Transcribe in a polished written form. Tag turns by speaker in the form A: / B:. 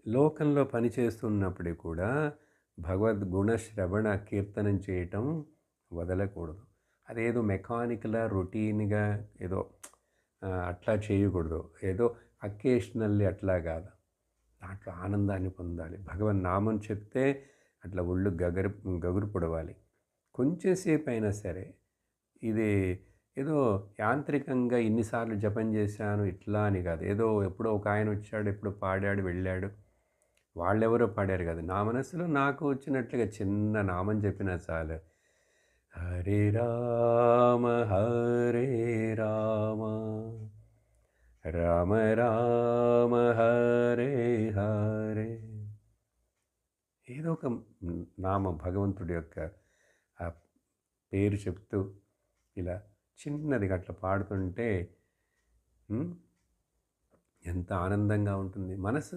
A: లోకంలో పని చేస్తున్నప్పుడు కూడా భగవద్గుణ శ్రవణ కీర్తనం చేయటం వదలకూడదు. అదేదో మెకానికల్‌గా, రొటీన్‌గా ఏదో అట్లా చేయకూడదు. ఏదో అకేషనల్లీ అట్లా కాదు. దాంట్లో ఆనందాన్ని పొందాలి. భగవన్నామం చెప్తే అట్లా ఒళ్ళు గగురు పొడవాలి. కొంచెం సేపయినా సరే, ఇది ఏదో యాంత్రికంగా ఇన్ని సార్లు జపం చేశాను ఇట్లా అని కాదు. ఏదో ఎప్పుడో ఒక ఆయన వచ్చాడు, ఎప్పుడో పాడాడు, వెళ్ళాడు. వాళ్ళెవరో పాడారు కాదు. నా మనసులో నాకు వచ్చినట్లుగా చిన్న నామం చెప్పినా చాలు. హరే రామ హరే రామ రామ రామ హరే హరే. ఏదో ఒక నామం భగవంతుడి యొక్క ఆ పేరు చెప్తూ ఇలా చిన్నదిగా అట్లా పాడుతుంటే ఎంత ఆనందంగా ఉంటుంది మనసు.